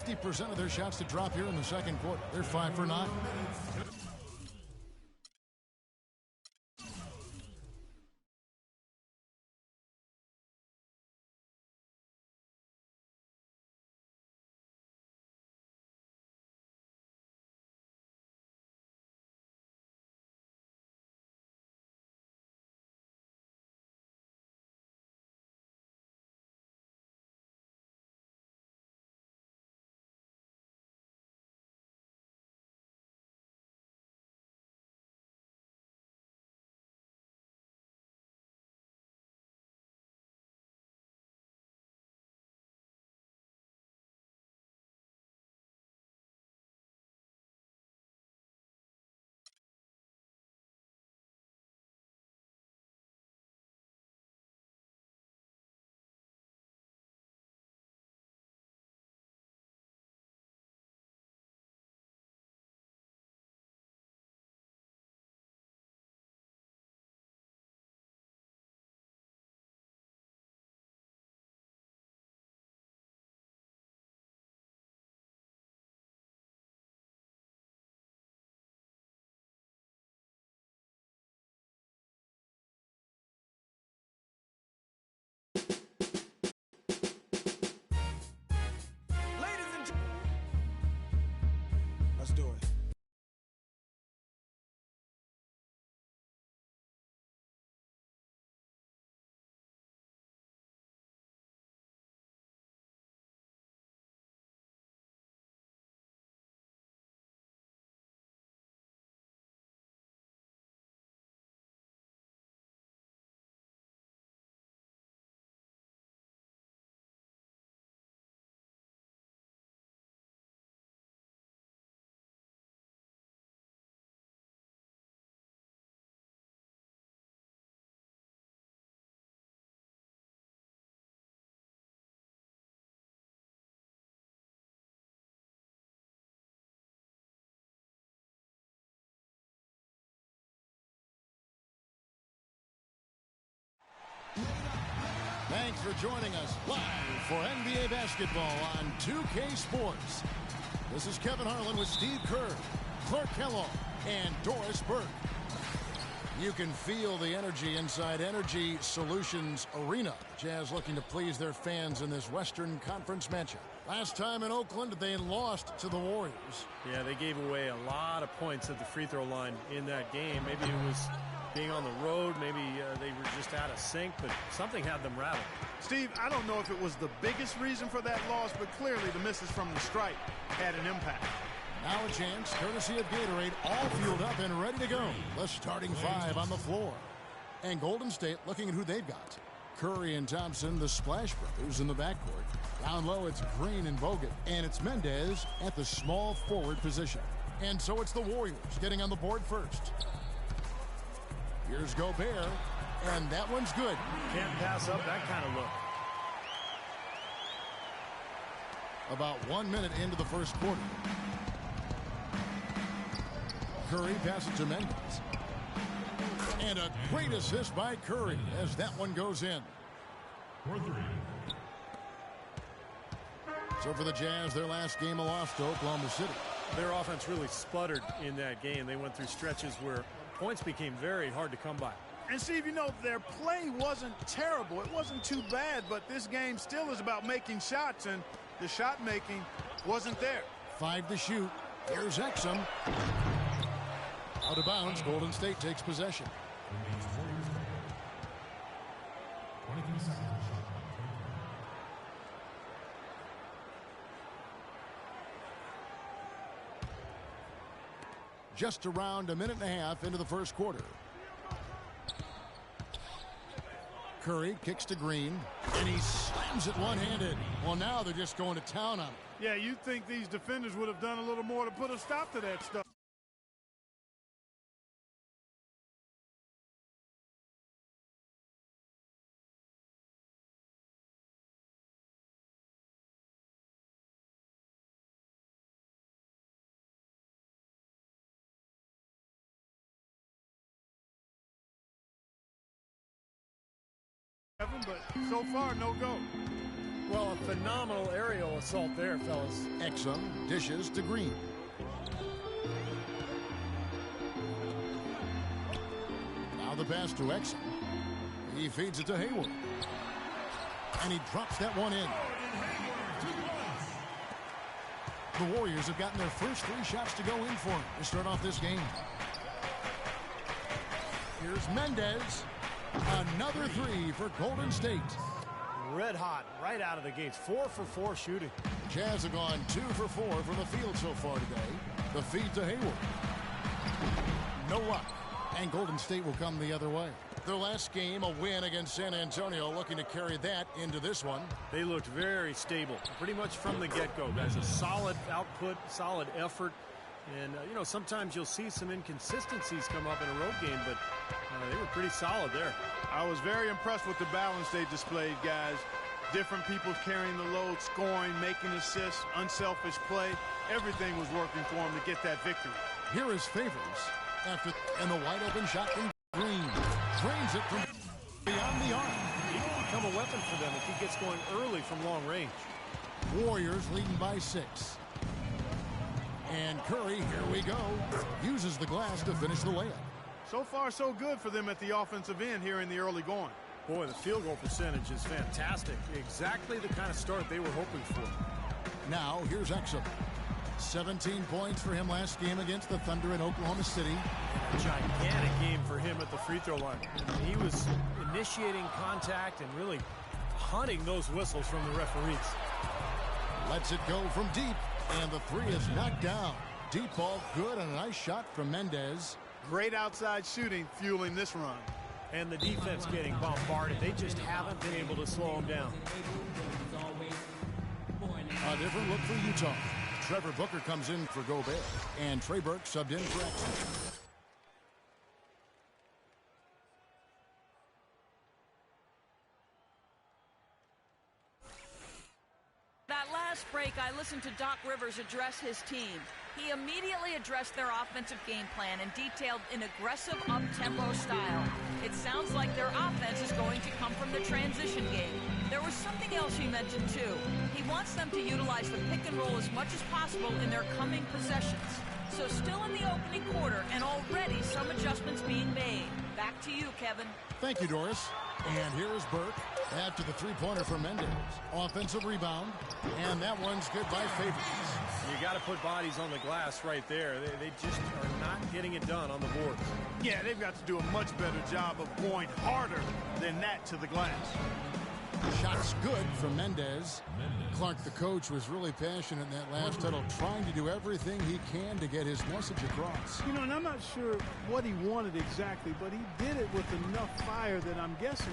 50% of their shots to drop here in the second quarter. They're 5 for 9. Let's do it. Thanks for joining us live for NBA basketball on 2K Sports. This is Kevin Harlan with Steve Kerr, Clark Kellogg, and Doris Burke. You can feel the energy inside Energy Solutions Arena. Jazz looking to please their fans in this Western Conference matchup. Last time in Oakland, they lost to the Warriors. Yeah, they gave away a lot of points at the free throw line in that game. Maybe it was being on the road. Maybe they were just out of sync, but something had them rattled. Steve, I don't know if it was the biggest reason for that loss, but clearly the misses from the stripe had an impact. Now a chance, courtesy of Gatorade, all fueled up and ready to go. The starting 5 on the floor. And Golden State looking at who they've got. Curry and Thompson, the Splash Brothers in the backcourt. Down low, it's Green and Bogut. And it's Mendez at the small forward position. And so it's the Warriors getting on the board first. Here's Gobert. And that one's good. Can't pass up that kind of look. About 1 minute into the first quarter. Curry passes to Mendez. And a great assist by Curry as that one goes in. So for the Jazz, their last game, a loss to Oklahoma City. Their offense really sputtered in that game. They went through stretches where points became very hard to come by. And Steve, you know, their play wasn't terrible. It wasn't too bad, but this game still is about making shots, and the shot making wasn't there. 5 to shoot. Here's Exum. Out of bounds, Golden State takes possession. Just around a minute and a half into the first quarter. Curry kicks to Green, and he slams it one-handed. Well, now they're just going to town on it. Yeah, you'd think these defenders would have done a little more to put a stop to that stuff. But so far, no go. Well, a phenomenal aerial assault there, fellas. Exum dishes to Green. Now the pass to Exum. He feeds it to Hayward. And he drops that one in. The Warriors have gotten their first 3 shots to go in for him to start off this game. Here's Mendez. Another 3 for Golden State. Red hot right out of the gates. 4 for 4 shooting. Jazz have gone 2 for 4 from the field so far today. The feed to Hayward. No luck. And Golden State will come the other way. Their last game, a win against San Antonio, looking to carry that into this one. They looked very stable, pretty much from the get-go, guys. A solid output, solid effort. And, you know, sometimes you'll see some inconsistencies come up in a road game, but they were pretty solid there. I was very impressed with the balance they displayed, guys. Different people carrying the load, scoring, making assists, unselfish play. Everything was working for them to get that victory. Here is Favors. And the wide open shot from Green. Drains it from beyond the arc. He can become a weapon for them if he gets going early from long range. Warriors leading by 6. And Curry, here we go, uses the glass to finish the layup. So far, so good for them at the offensive end here in the early going. Boy, the field goal percentage is fantastic. Exactly the kind of start they were hoping for. Now, here's Exum. 17 points for him last game against the Thunder in Oklahoma City. A gigantic game for him at the free throw line. He was initiating contact and really hunting those whistles from the referees. Lets it go from deep, and the 3 is knocked down. Deep ball good, and a nice shot from Mendez. Great outside shooting fueling this run. And the defense getting bombarded. They just haven't been able to slow him down. A different look for Utah. Trevor Booker comes in for Gobert, and Trey Burke subbed in for Exum. That last break, I listened to Doc Rivers address his team. He immediately addressed their offensive game plan and detailed an aggressive up-tempo style. It sounds like their offense is going to come from the transition game. There was something else he mentioned, too. He wants them to utilize the pick and roll as much as possible in their coming possessions. So still in the opening quarter, and already some adjustments being made. Back to you, Kevin. Thank you, Doris. And here is Burke after the 3-pointer for Mendez. Offensive rebound, and that one's good by Favors. You got to put bodies on the glass right there. They just are not getting it done on the boards. Yeah, they've got to do a much better job of going harder than that to the glass. Shot's good from Mendez. Clark, the coach, was really passionate in that last huddle, trying to do everything he can to get his message across. You know, and I'm not sure what he wanted exactly, but he did it with enough fire that I'm guessing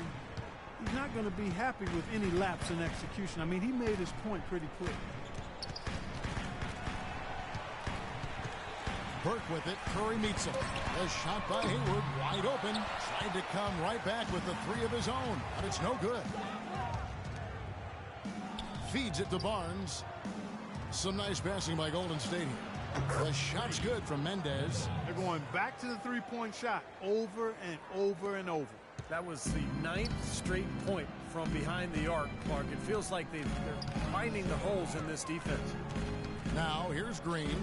he's not going to be happy with any lapse in execution. I mean, he made his point pretty clear. Burke with it. Curry meets him. A shot by Hayward, wide open. Tried to come right back with the 3 of his own, but it's no good. Feeds it to Barnes. Some nice passing by Golden State here. The shot's good from Mendez. They're going back to the 3-point shot over and over and over. That was the 9th straight point from behind the arc, Clark. It feels like they're finding the holes in this defense. Now here's Green.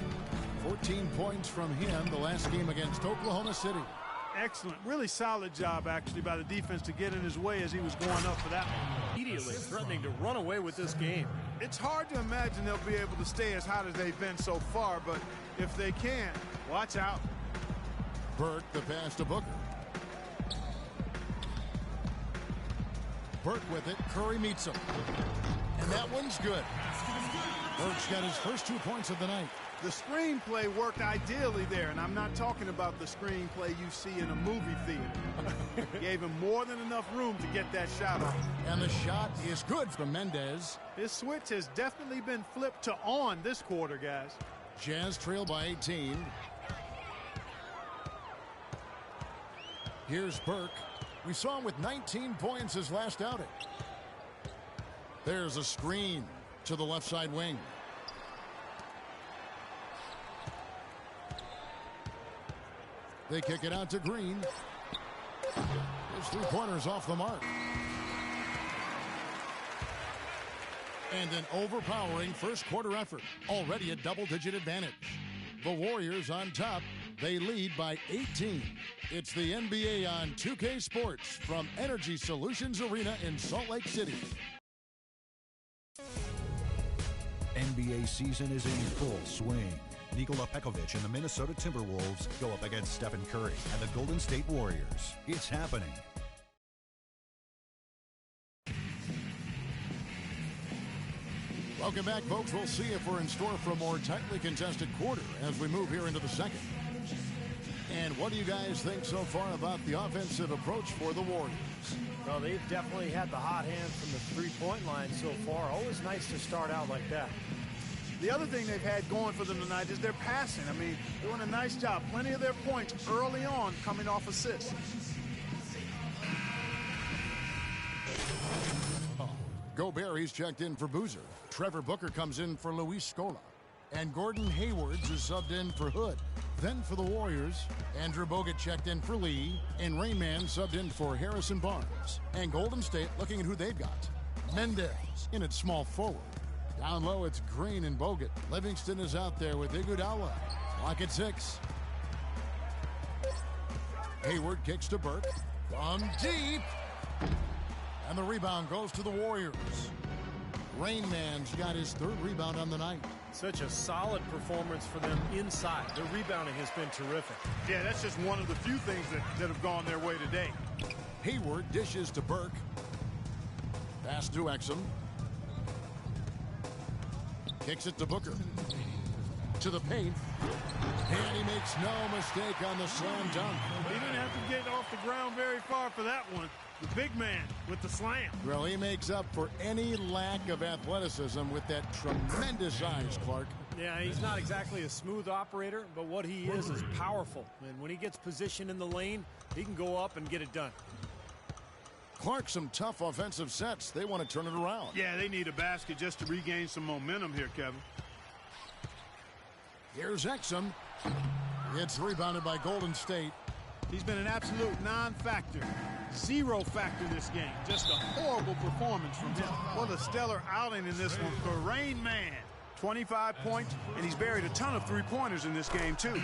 14 points from him the last game against Oklahoma City. Excellent. Really solid job, actually, by the defense to get in his way as he was going up for that one. Immediately threatening to run away with this game. It's hard to imagine they'll be able to stay as hot as they've been so far, but if they can, watch out. Burke, the pass to Booker. Burke with it. Curry meets him. And that one's good. Burke's got his first 2 points of the night. The screenplay worked ideally there, and I'm not talking about the screenplay you see in a movie theater. Gave him more than enough room to get that shot off. And the shot is good from Mendez. His switch has definitely been flipped to on this quarter, guys. Jazz trail by 18. Here's Burke. We saw him with 19 points his last outing. There's a screen to the left side wing. They kick it out to Green. His 3-pointers off the mark. And an overpowering first quarter effort. Already a double-digit advantage. The Warriors on top. They lead by 18. It's the NBA on 2K Sports from Energy Solutions Arena in Salt Lake City. NBA season is in full swing. Nikola Pekovic and the Minnesota Timberwolves go up against Stephen Curry and the Golden State Warriors. It's happening. Welcome back, folks. We'll see if we're in store for a more tightly contested quarter as we move here into the second. And what do you guys think so far about the offensive approach for the Warriors? Well, they've definitely had the hot hand from the three-point line so far. Always nice to start out like that. The other thing they've had going for them tonight is their passing. I mean, doing a nice job. Plenty of their points early on coming off assists. Gobert, he's checked in for Boozer. Trevor Booker comes in for Luis Scola. And Gordon Haywards is subbed in for Hood. Then for the Warriors, Andrew Bogut checked in for Lee. And Rainman subbed in for Harrison Barnes. And Golden State looking at who they've got. Mendez in at small forward. Down low, it's Green and Bogut. Livingston is out there with Iguodala. Clock at 6. Hayward kicks to Burke. From deep. And the rebound goes to the Warriors. Rainman's got his third rebound on the night. Such a solid performance for them inside. Their rebounding has been terrific. Yeah, that's just one of the few things that have gone their way today. Hayward dishes to Burke. Pass to Exum. Kicks it to Booker. To the paint. And he makes no mistake on the slam dunk. He didn't have to get off the ground very far for that one. The big man with the slam. Well, he makes up for any lack of athleticism with that tremendous size, Clark. Yeah, he's not exactly a smooth operator, but what he is powerful. And when he gets positioned in the lane, he can go up and get it done. Clark, some tough offensive sets. They want to turn it around. Yeah, they need a basket just to regain some momentum here, Kevin. Here's Exum. It's rebounded by Golden State. He's been an absolute non-factor. Zero factor this game. Just a horrible performance from him. What a stellar outing in this one for Rain Man. 25 points, and he's buried a ton of three-pointers in this game, too.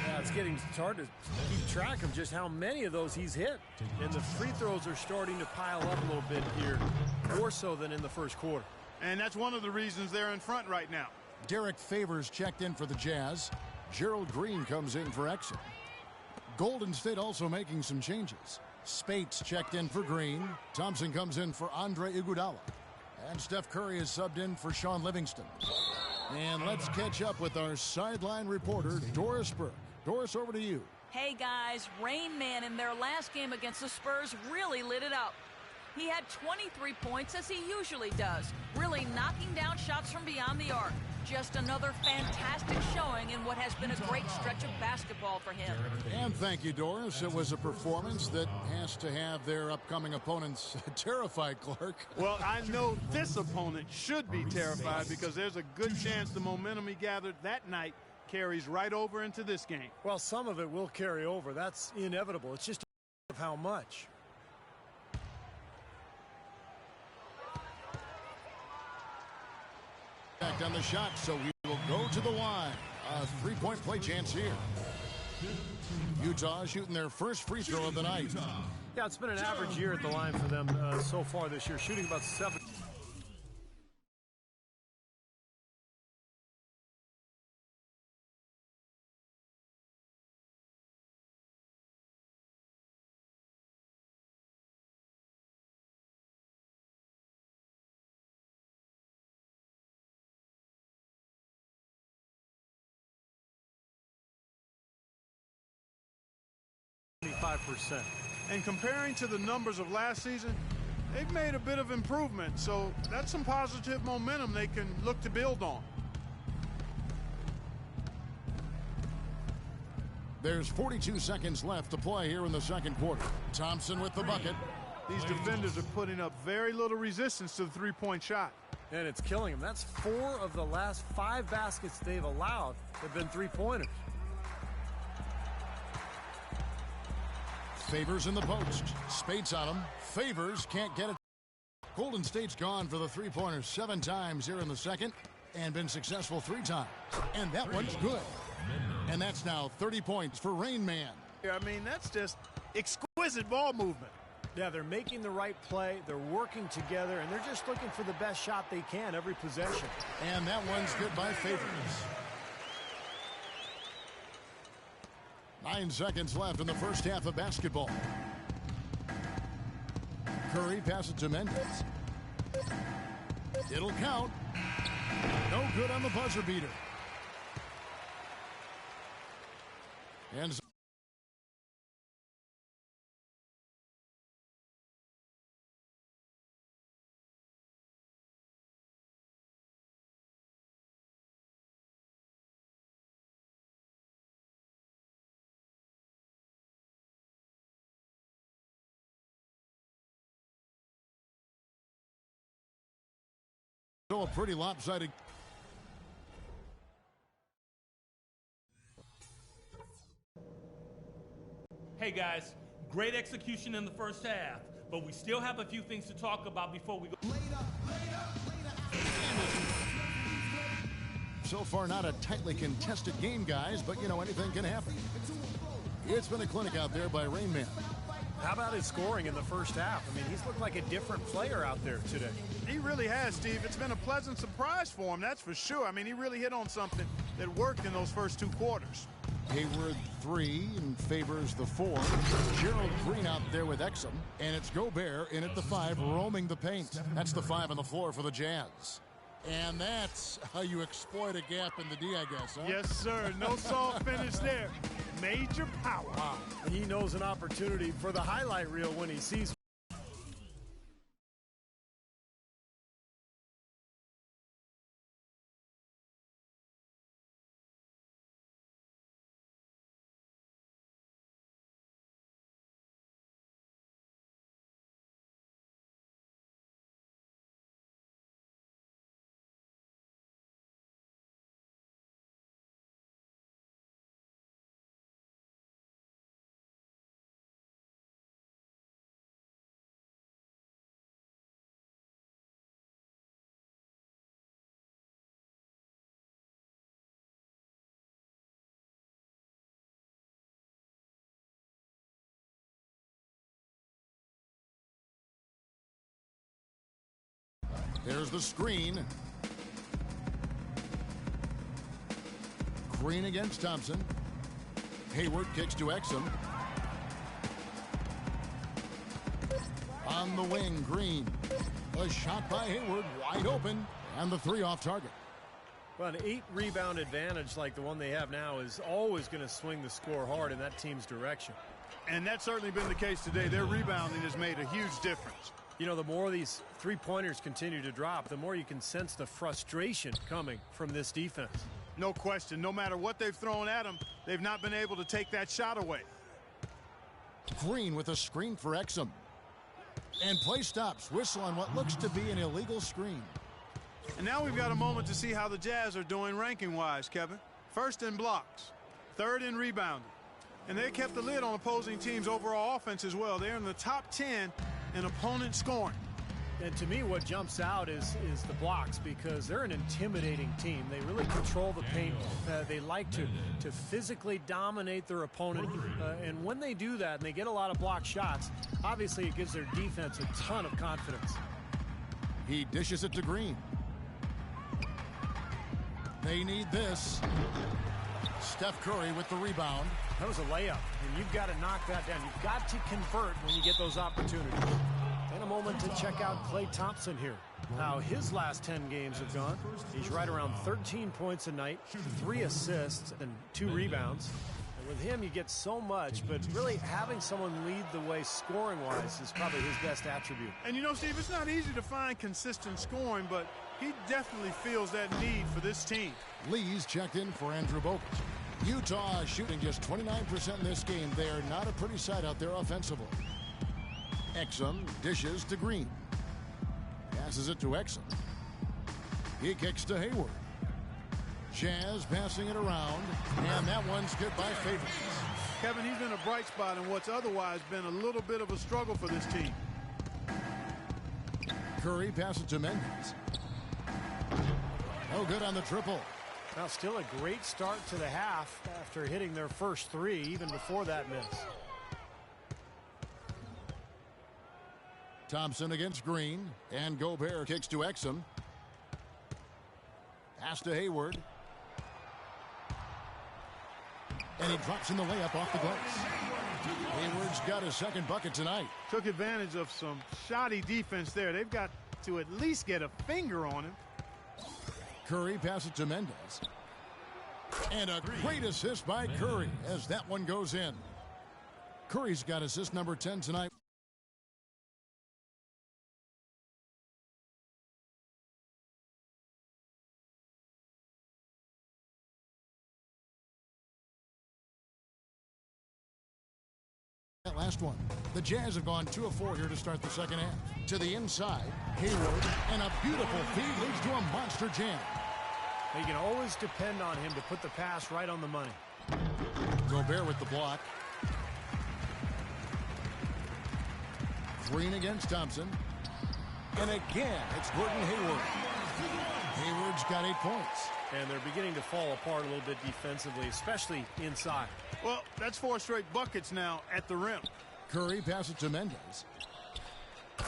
Yeah, it's hard to keep track of just how many of those he's hit. And the free throws are starting to pile up a little bit here, more so than in the first quarter. And that's one of the reasons they're in front right now. Derek Favors checked in for the Jazz. Gerald Green comes in for Exum. Golden State also making some changes. Spates checked in for Green. Thompson comes in for Andre Iguodala. And Steph Curry is subbed in for Sean Livingston. And let's catch up with our sideline reporter, Doris Burke. Doris, over to you. Hey guys, Rain Man in their last game against the Spurs really lit it up. He had 23 points as he usually does, really knocking down shots from beyond the arc. Just another fantastic showing in what has been a great stretch of basketball for him. And thank you, Doris. It was a performance that has to have their upcoming opponents terrified, Clark. Well, I know this opponent should be terrified because there's a good chance the momentum he gathered that night carries right over into this game. Well, some of it will carry over. That's inevitable. It's just a matter of how much. Back on the shot, so we will go to the line. A three-point play chance here. Utah shooting their first free throw of the night. Yeah, it's been an average year at the line for them so far this year, shooting about 7. %. And comparing to the numbers of last season, they've made a bit of improvement. So that's some positive momentum they can look to build on. There's 42 seconds left to play here in the second quarter. Thompson with the bucket. These defenders are putting up very little resistance to the three-point shot. And it's killing them. That's 4 of the last 5 baskets they've allowed have been three-pointers. Favors in the post. Spates on him. Favors can't get it. Golden State's gone for the three-pointer 7 times here in the second and been successful 3 times. And that one's good. And that's now 30 points for Rain Man. I mean, that's just exquisite ball movement. Yeah, they're making the right play. They're working together, and they're just looking for the best shot they can every possession. And that one's good by Favors. 9 seconds left in the first half of basketball. Curry passes to Mendez. It'll count. No good on the buzzer beater. And so a pretty lopsided. Hey guys, great execution in the first half, but we still have a few things to talk about before we go. So far, not a tightly contested game, guys, but you know, anything can happen. It's been a clinic out there by Rain Man. How about his scoring in the first half? I mean, he's looked like a different player out there today. He really has, Steve. It's been a pleasant surprise for him, that's for sure. I mean, he really hit on something that worked in those first 2 quarters. Hayward 3 and Favors the 4. Gerald Green out there with Exum. And it's Gobert in at the 5, roaming the paint. That's the 5 on the floor for the Jazz. And that's how you exploit a gap in the D, I guess, huh? Yes, sir. No soft finish there. Major power. Wow. He knows an opportunity for the highlight reel when he sees. There's the screen. Green against Thompson. Hayward kicks to Exum. On the wing, Green. A shot by Hayward, wide open, and the 3 off target. Well, an 8-rebound advantage like the one they have now is always going to swing the score hard in that team's direction. And that's certainly been the case today. Their rebounding has made a huge difference. You know, the more these 3-pointers continue to drop, the more you can sense the frustration coming from this defense. No question. No matter what they've thrown at them, they've not been able to take that shot away. Green with a screen for Exum. And play stops. Whistle on what looks to be an illegal screen. And now we've got a moment to see how the Jazz are doing ranking-wise, Kevin. First in blocks, 3rd in rebounding. And they kept the lid on opposing teams' overall offense as well. They're in the top 10 in opponent scoring. And to me, what jumps out is the blocks, because they're an intimidating team. They really control the paint. They like to physically dominate their opponent. And when they do that and they get a lot of block shots, obviously it gives their defense a ton of confidence. He dishes it to Green. They need this. Steph Curry with the rebound. That was a layup, and you've got to knock that down. You've got to convert when you get those opportunities. And a moment to check out Klay Thompson here. How his last 10 games have gone. He's right around 13 points a night, 3 assists, and 2 rebounds. And with him, you get so much, but really having someone lead the way scoring-wise is probably his best attribute. And you know, Steve, it's not easy to find consistent scoring, but he definitely feels that need for this team. Lee's checked in for Andrew Bogut. Utah shooting just 29% in this game. They are not a pretty sight out there offensively. Exum dishes to Green. Passes it to Exum. He kicks to Hayward. Jazz passing it around, and that one's good by Favors. Kevin, he's been a bright spot in what's otherwise been a little bit of a struggle for this team. Curry passes to Mendez. No good on the triple. Now still a great start to the half after hitting their first three, even before that miss. Thompson against Green, and Gobert kicks to Exum. Pass to Hayward. And he drops in the layup off the glass. Hayward's got his second bucket tonight. Took advantage of some shoddy defense there. They've got to at least get a finger on him. Curry passes to Mendez. And a great assist by Curry as that one goes in. Curry's got assist number 10 tonight. That last one. The Jazz have gone 2 of 4 here to start the second half. To the inside, Hayward, and a beautiful feed leads to a monster jam. You can always depend on him to put the pass right on the money. Gobert with the block. Green against Thompson. And again, it's Gordon Hayward. Hayward's got 8 points. And they're beginning to fall apart a little bit defensively, especially inside. Well, that's 4 straight buckets now at the rim. Curry passes to Mendez.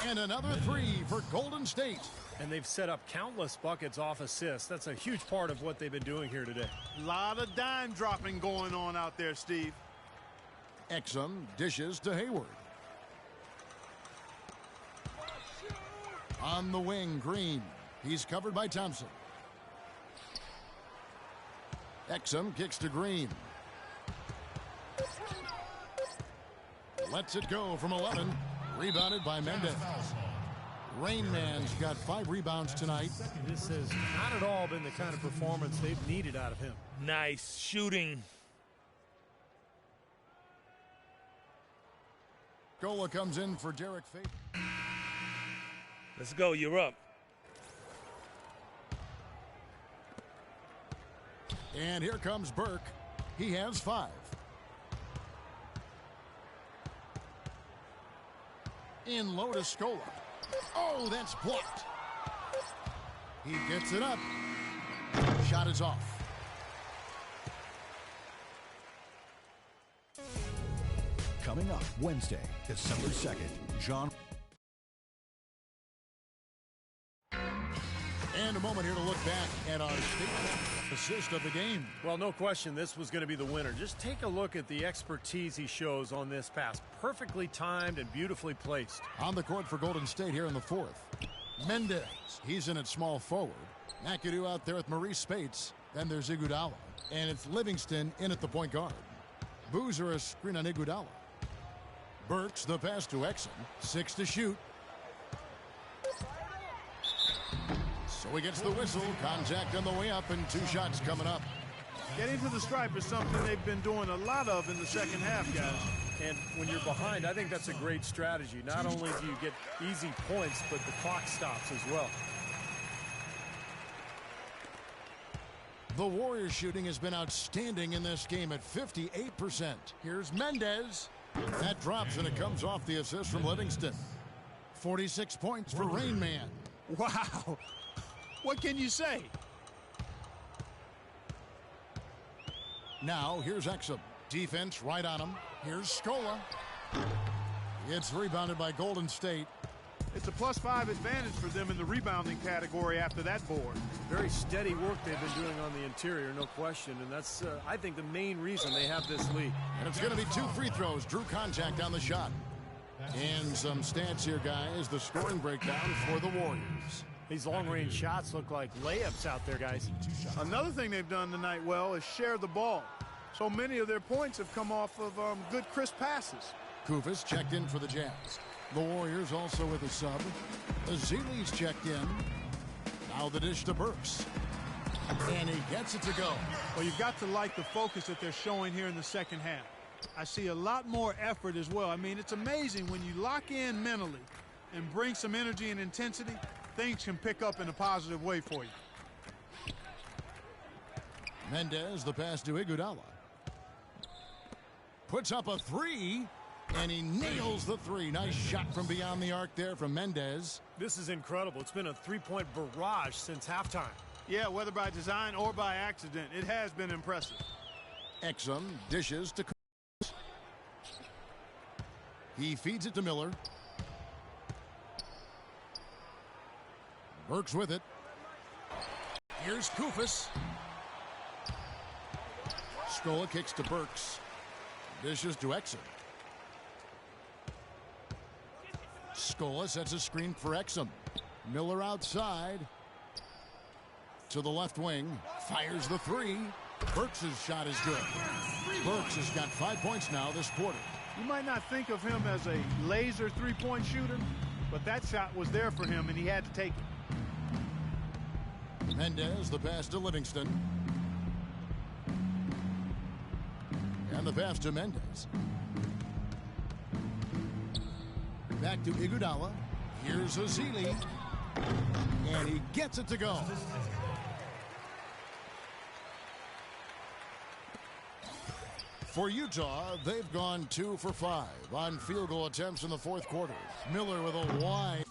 And another 3 for Golden State. And they've set up countless buckets off assists. That's a huge part of what they've been doing here today. A lot of dime dropping going on out there, Steve. Exum dishes to Hayward. On the wing, Green. He's covered by Thompson. Exum kicks to Green. Lets it go from 11. Rebounded by Mendez. Rain Man's got 5 rebounds tonight. This has not at all been the kind of performance they've needed out of him. Nice shooting. Gola comes in for Derek Favors. Let's go. You're up. And here comes Burke. He has 5. In low to Scola. Oh, that's blocked. He gets it up. Shot is off. Coming up Wednesday, December 2nd, John. And a moment here to look back at our state assist of the game. Well, no question this was going to be the winner. Just take a look at the expertise he shows on this pass. Perfectly timed and beautifully placed. On the court for Golden State here in the 4th. Mendez, he's in at small forward. McAdoo out there with Maurice Spates. Then there's Iguodala. And it's Livingston in at the point guard. Boozer a screen on Iguodala. Burks the pass to Exum. 6 to shoot. So he gets the whistle. Contact on the way up and 2 shots coming up. Getting to the stripe is something they've been doing a lot of in the second half, guys. And when you're behind, I think that's a great strategy. Not only do you get easy points, but the clock stops as well. The Warriors shooting has been outstanding in this game at 58%. Here's Mendez. That drops and it comes off the assist from Livingston. 46 points for Rain Man. Wow. What can you say? Now here's Exum. Defense right on him. Here's Scola. It's rebounded by Golden State. It's a +5 advantage for them in the rebounding category after that board. Very steady work they've been doing on the interior, no question. And that's, I think, the main reason they have this lead. And it's going to be 2 free throws. Drew contact on the shot. And some stats here, guys. The scoring breakdown for the Warriors. These long-range shots look like layups out there, guys. Another thing they've done tonight well is share the ball. So many of their points have come off of good, crisp passes. Kufis checked in for the Jazz. The Warriors also with a sub. Azili's checked in. Now the dish to Burks. And he gets it to go. Well, you've got to like the focus that they're showing here in the second half. I see a lot more effort as well. I mean, it's amazing when you lock in mentally and bring some energy and intensity, things can pick up in a positive way for you. Mendez, the pass to Iguodala. Puts up a 3. And he nails the three. Nice shot from beyond the arc there from Mendez. This is incredible. It's been a three-point barrage since halftime. Yeah, whether by design or by accident, it has been impressive. Exum dishes to Kuz. He feeds it to Miller. Burks with it. Here's Kufis. Scola kicks to Burks. Dishes to Exum. Scola sets a screen for Exum. Miller outside. To the left wing. Fires the three. Burks' shot is good. Burks has got 5 points now this quarter. You might not think of him as a laser three-point shooter, but that shot was there for him, and he had to take it. Mendez, the pass to Livingston. And the pass to Mendez. Back to Iguodala. Here's Azili. And he gets it to go. For Utah, they've gone 2 for 5 on field goal attempts in the fourth quarter. Miller with a wide.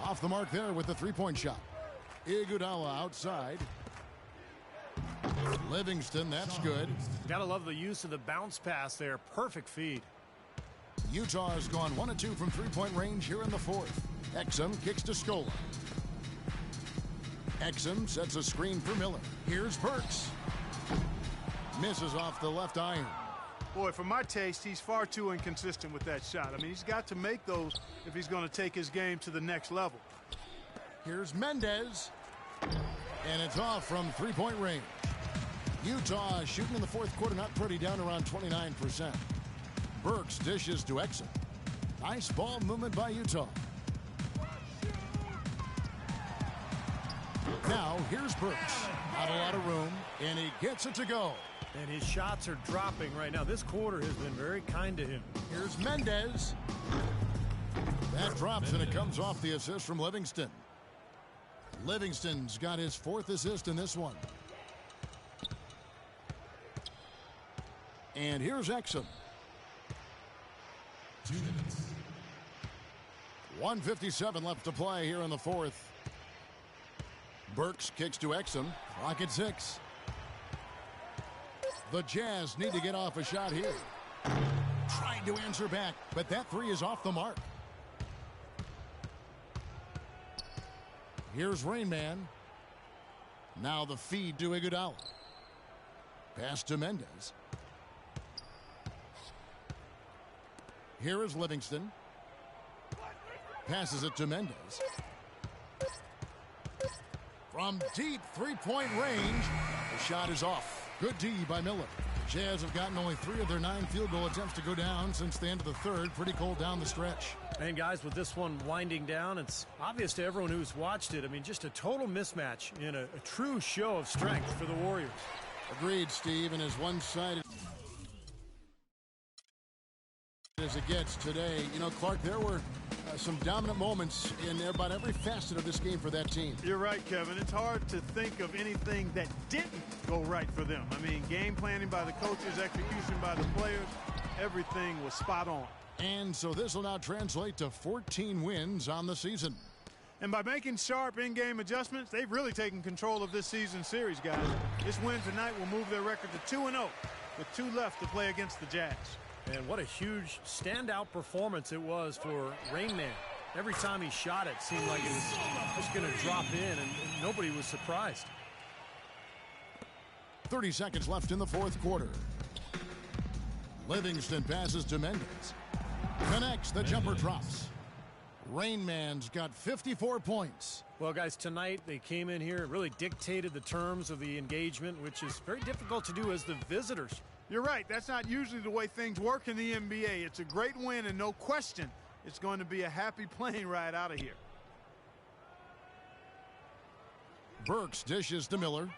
Off the mark there with the three-point shot. Iguodala outside. Livingston, that's good. Gotta love the use of the bounce pass there. Perfect feed. Utah has gone 1 of 2 from three-point range here in the fourth. Exum kicks to Scola. Exum sets a screen for Miller. Here's Burks. Misses off the left iron. Boy, for my taste, he's far too inconsistent with that shot. I mean, he's got to make those if he's going to take his game to the next level. Here's Mendez. And it's off from three-point range. Utah shooting in the fourth quarter, not pretty, down around 29%. Burks dishes to Exum. Nice ball movement by Utah. Now, here's Burks. Not a lot of room, and he gets it to go. And his shots are dropping right now. This quarter has been very kind to him. Here's Mendez. That drops, and it comes off the assist from Livingston. Livingston's got his fourth assist in this one. And here's Exum. 2 minutes. 1:57 left to play here in the fourth. Burks kicks to Exum. Clock at 6. The Jazz need to get off a shot here. Trying to answer back, but that three is off the mark. Here's Rain Man. Now the feed to Iguodala. Pass to Mendez. Here is Livingston. Passes it to Mendez. From deep three-point range, the shot is off. Good D by Miller. Jazz have gotten only 3 of their 9 field goal attempts to go down since the end of the third. Pretty cold down the stretch. And guys, with this one winding down, it's obvious to everyone who's watched it. I mean, just a total mismatch in a true show of strength for the Warriors. Agreed, Steve, and as one-sided as it gets today. You know, Clark, there were some dominant moments in about every facet of this game for that team. You're right, Kevin. It's hard to think of anything that didn't go right for them. I mean, game planning by the coaches, execution by the players, everything was spot on. And so this will now translate to 14 wins on the season. And by making sharp in-game adjustments, they've really taken control of this season series, guys. This win tonight will move their record to 2-0 with 2 left to play against the Jazz. And what a huge standout performance it was for Rain Man. Every time he shot it seemed like it was just going to drop in, and nobody was surprised. 30 seconds left in the fourth quarter. Livingston passes to Mendez. Connects, the jumper drops. Rain Man's got 54 points. Well, guys, tonight they came in here and really dictated the terms of the engagement, which is very difficult to do as the visitors. You're right. That's not usually the way things work in the NBA. It's a great win, and no question, it's going to be a happy plane ride out of here. Burks dishes to Miller.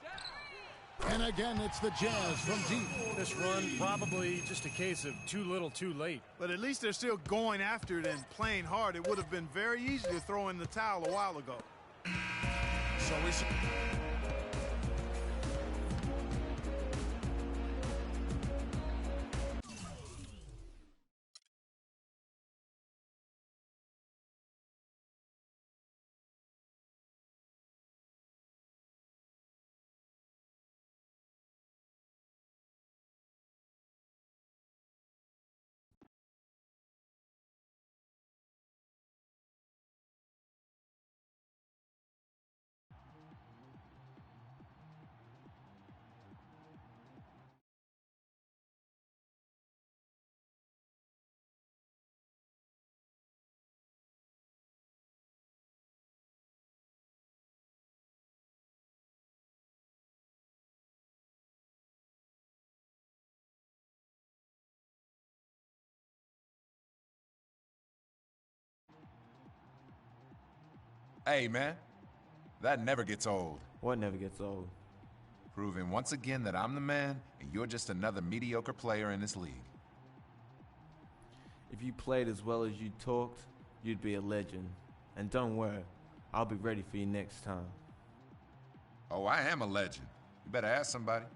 And again, it's the Jazz from deep. This run probably just a case of too little too late. But at least they're still going after it and playing hard. It would have been very easy to throw in the towel a while ago. So we see. Hey, man, that never gets old. What never gets old? Proving once again that I'm the man and you're just another mediocre player in this league. If you played as well as you talked, you'd be a legend. And don't worry, I'll be ready for you next time. Oh, I am a legend. You better ask somebody.